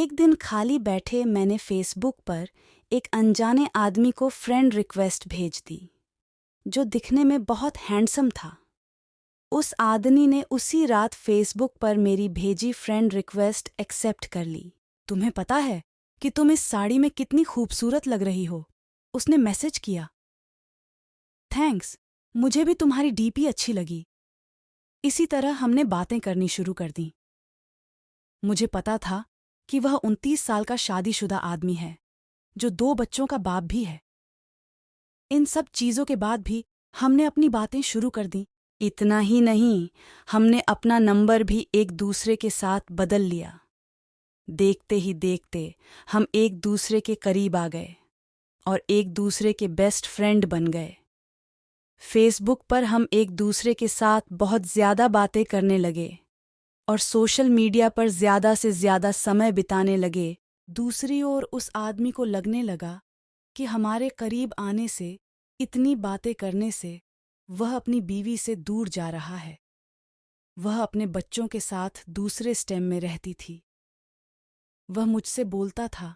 एक दिन खाली बैठे मैंने फेसबुक पर एक अनजाने आदमी को फ्रेंड रिक्वेस्ट भेज दी, जो दिखने में बहुत हैंडसम था। उस आदमी ने उसी रात फेसबुक पर मेरी भेजी फ्रेंड रिक्वेस्ट एक्सेप्ट कर ली। तुम्हें पता है कि तुम इस साड़ी में कितनी खूबसूरत लग रही हो, उसने मैसेज किया। थैंक्स, मुझे भी तुम्हारी डीपी अच्छी लगी। इसी तरह हमने बातें करनी शुरू कर दी। मुझे पता था कि वह 29 साल का शादीशुदा आदमी है, जो 2 बच्चों का बाप भी है। इन सब चीज़ों के बाद भी हमने अपनी बातें शुरू कर दी। इतना ही नहीं, हमने अपना नंबर भी एक दूसरे के साथ बदल लिया। देखते ही देखते हम एक दूसरे के करीब आ गए और एक दूसरे के बेस्ट फ्रेंड बन गए। फेसबुक पर हम एक दूसरे के साथ बहुत ज़्यादा बातें करने लगे और सोशल मीडिया पर ज़्यादा से ज़्यादा समय बिताने लगे। दूसरी ओर उस आदमी को लगने लगा कि हमारे करीब आने से, इतनी बातें करने से वह अपनी बीवी से दूर जा रहा है। वह अपने बच्चों के साथ दूसरे स्टेम में रहती थी। वह मुझसे बोलता था,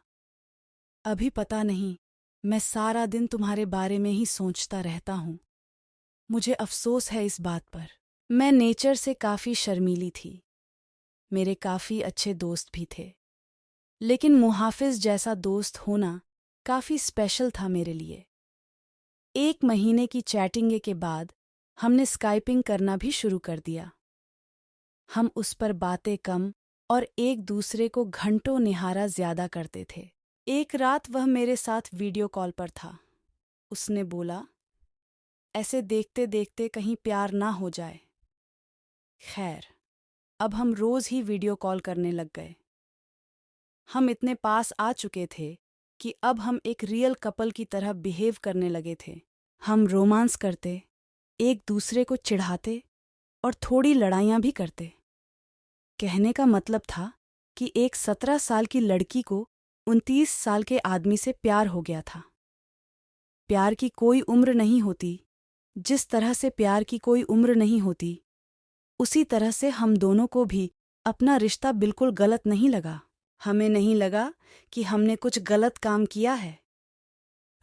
अभी पता नहीं, मैं सारा दिन तुम्हारे बारे में ही सोचता रहता हूँ। मुझे अफसोस है इस बात पर। मैं नेचर से काफ़ी शर्मीली थी। मेरे काफ़ी अच्छे दोस्त भी थे, लेकिन मुहाफिज जैसा दोस्त होना काफ़ी स्पेशल था मेरे लिए। 1 महीने की चैटिंग के बाद हमने स्काइपिंग करना भी शुरू कर दिया। हम उस पर बातें कम और एक दूसरे को घंटों निहारा ज़्यादा करते थे। एक रात वह मेरे साथ वीडियो कॉल पर था। उसने बोला, ऐसे देखते देखते कहीं प्यार ना हो जाए। खैर, अब हम रोज़ ही वीडियो कॉल करने लग गए। हम इतने पास आ चुके थे कि अब हम एक रियल कपल की तरह बिहेव करने लगे थे। हम रोमांस करते, एक दूसरे को चिढ़ाते और थोड़ी लड़ाइयाँ भी करते। कहने का मतलब था कि एक 17 साल की लड़की को 29 साल के आदमी से प्यार हो गया था। प्यार की कोई उम्र नहीं होती। जिस तरह से प्यार की कोई उम्र नहीं होती, उसी तरह से हम दोनों को भी अपना रिश्ता बिल्कुल गलत नहीं लगा। हमें नहीं लगा कि हमने कुछ गलत काम किया है।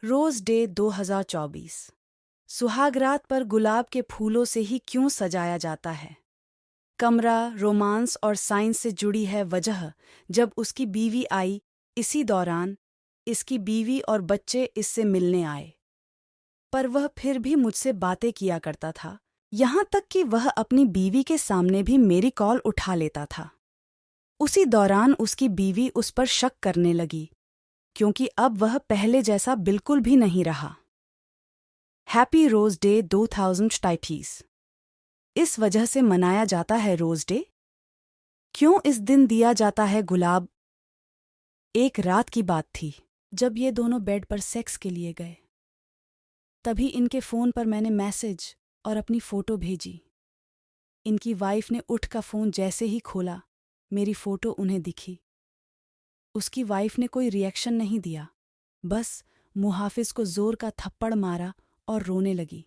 रोज़ डे 2024। सुहागरात पर गुलाब के फूलों से ही क्यों सजाया जाता है? कमरा रोमांस और साइंस से जुड़ी है वजह। जब उसकी बीवी आई, इसी दौरान इसकी बीवी और बच्चे इससे मिलने आए, पर वह फिर भी मुझसे बातें किया करता था, यहाँ तक कि वह अपनी बीवी के सामने भी मेरी कॉल उठा लेता था। उसी दौरान उसकी बीवी उस पर शक करने लगी, क्योंकि अब वह पहले जैसा बिल्कुल भी नहीं रहा। हैप्पी रोज़ डे 2028। इस वजह से मनाया जाता है रोज़ डे। क्यों इस दिन दिया जाता है गुलाब? एक रात की बात थी, जब ये दोनों बेड पर सेक्स के लिए गए। तभी इनके फ़ोन पर मैंने मैसेज और अपनी फ़ोटो भेजी। इनकी वाइफ ने उठ का फ़ोन जैसे ही खोला, मेरी फ़ोटो उन्हें दिखी। उसकी वाइफ ने कोई रिएक्शन नहीं दिया, बस मुहाफिज को ज़ोर का थप्पड़ मारा और रोने लगी।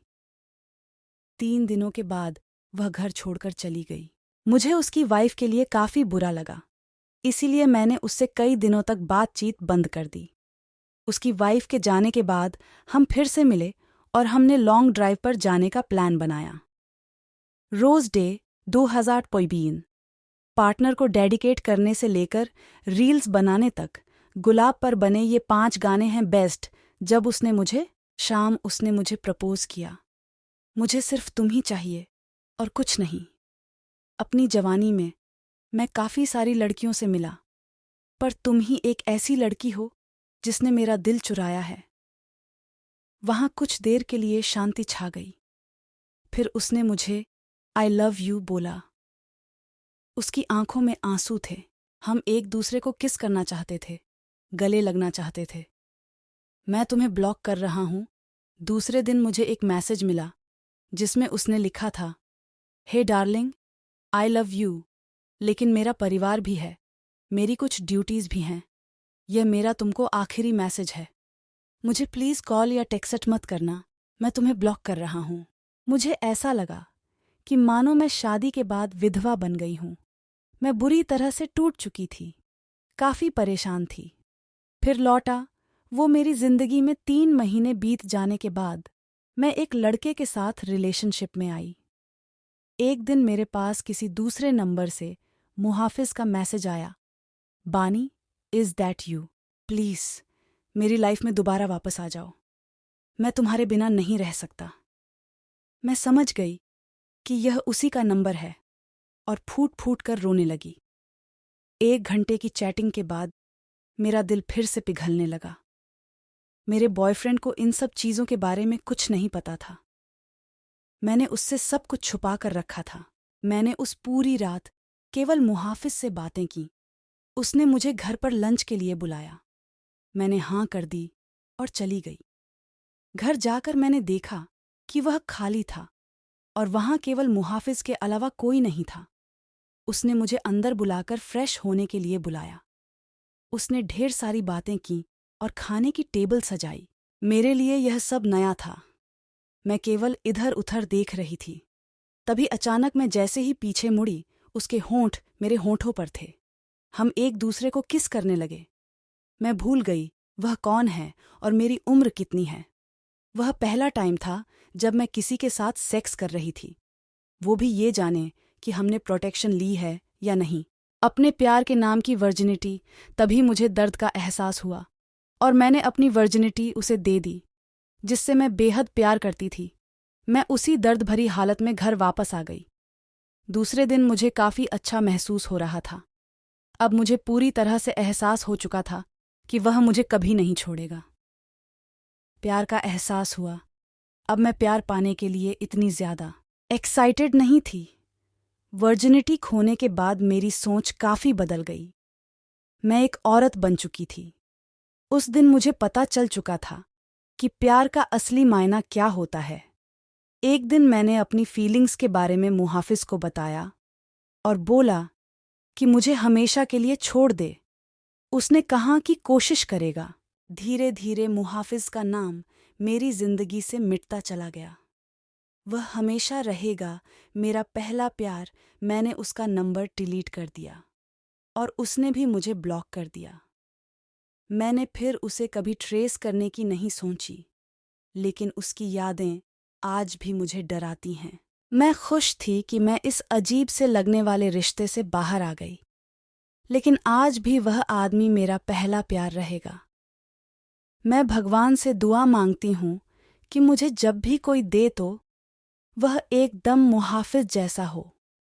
3 दिनों के बाद वह घर छोड़कर चली गई। मुझे उसकी वाइफ के लिए काफ़ी बुरा लगा, इसीलिए मैंने उससे कई दिनों तक बातचीत बंद कर दी। उसकी वाइफ के जाने के बाद हम फिर से मिले और हमने लॉन्ग ड्राइव पर जाने का प्लान बनाया। रोज़ डे 2022। पार्टनर को डेडिकेट करने से लेकर रील्स बनाने तक, गुलाब पर बने ये 5 गाने हैं बेस्ट। जब उसने मुझे प्रपोज किया। मुझे सिर्फ तुम ही चाहिए और कुछ नहीं। अपनी जवानी में मैं काफ़ी सारी लड़कियों से मिला, पर तुम ही एक ऐसी लड़की हो जिसने मेरा दिल चुराया है। वहाँ कुछ देर के लिए शांति छा गई। फिर उसने मुझे आई लव यू बोला। उसकी आंखों में आंसू थे। हम एक दूसरे को किस करना चाहते थे, गले लगना चाहते थे। मैं तुम्हें ब्लॉक कर रहा हूँ। दूसरे दिन मुझे एक मैसेज मिला जिसमें उसने लिखा था, हे डार्लिंग, आई लव यू, लेकिन मेरा परिवार भी है, मेरी कुछ ड्यूटीज़ भी हैं। यह मेरा तुमको आखिरी मैसेज है। मुझे प्लीज़ कॉल या टेक्स्ट मत करना, मैं तुम्हें ब्लॉक कर रहा हूँ। मुझे ऐसा लगा कि मानो मैं शादी के बाद विधवा बन गई हूँ। मैं बुरी तरह से टूट चुकी थी। काफ़ी परेशान थी। फिर लौटा। वो मेरी जिंदगी में 3 महीने बीत जाने के बाद मैं एक लड़के के साथ रिलेशनशिप में आई। एक दिन मेरे पास किसी दूसरे नंबर से मुहाफिज का मैसेज आया, बानी, इज़ दैट यू? प्लीज़ मेरी लाइफ में दोबारा वापस आ जाओ। मैं तुम्हारे बिना नहीं रह सकता। मैं समझ गई कि यह उसी का नंबर है और फूट फूट कर रोने लगी। 1 घंटे की चैटिंग के बाद मेरा दिल फिर से पिघलने लगा। मेरे बॉयफ्रेंड को इन सब चीज़ों के बारे में कुछ नहीं पता था। मैंने उससे सब कुछ छुपा कर रखा था। मैंने उस पूरी रात केवल मुहाफिज से बातें की। उसने मुझे घर पर लंच के लिए बुलाया। मैंने हाँ कर दी और चली गई। घर जाकर मैंने देखा कि वह खाली था और वहाँ केवल मुहाफिज के अलावा कोई नहीं था। उसने मुझे अंदर बुलाकर फ्रेश होने के लिए बुलाया। उसने ढेर सारी बातें की और खाने की टेबल सजाई। मेरे लिए यह सब नया था। मैं केवल इधर उधर देख रही थी। तभी अचानक मैं जैसे ही पीछे मुड़ी, उसके होंठ मेरे होंठों पर थे। हम एक दूसरे को किस करने लगे। मैं भूल गई वह कौन है और मेरी उम्र कितनी है। वह पहला टाइम था जब मैं किसी के साथ सेक्स कर रही थी, वो भी ये जाने कि हमने प्रोटेक्शन ली है या नहीं। अपने प्यार के नाम की वर्जिनिटी। तभी मुझे दर्द का एहसास हुआ और मैंने अपनी वर्जिनिटी उसे दे दी, जिससे मैं बेहद प्यार करती थी। मैं उसी दर्द भरी हालत में घर वापस आ गई। दूसरे दिन मुझे काफ़ी अच्छा महसूस हो रहा था। अब मुझे पूरी तरह से एहसास हो चुका था कि वह मुझे कभी नहीं छोड़ेगा। प्यार का एहसास हुआ। अब मैं प्यार पाने के लिए इतनी ज़्यादा एक्साइटेड नहीं थी। वर्जिनिटी खोने के बाद मेरी सोच काफ़ी बदल गई। मैं एक औरत बन चुकी थी। उस दिन मुझे पता चल चुका था कि प्यार का असली मायना क्या होता है। एक दिन मैंने अपनी फीलिंग्स के बारे में मुहाफिज को बताया और बोला कि मुझे हमेशा के लिए छोड़ दे। उसने कहा कि कोशिश करेगा। धीरे धीरे मुहाफिज का नाम मेरी जिंदगी से मिटता चला गया। वह हमेशा रहेगा मेरा पहला प्यार। मैंने उसका नंबर डिलीट कर दिया और उसने भी मुझे ब्लॉक कर दिया। मैंने फिर उसे कभी ट्रेस करने की नहीं सोची, लेकिन उसकी यादें आज भी मुझे डराती हैं। मैं खुश थी कि मैं इस अजीब से लगने वाले रिश्ते से बाहर आ गई, लेकिन आज भी वह आदमी मेरा पहला प्यार रहेगा। मैं भगवान से दुआ मांगती हूँ कि मुझे जब भी कोई दे तो वह एकदम मुहाफिज जैसा हो।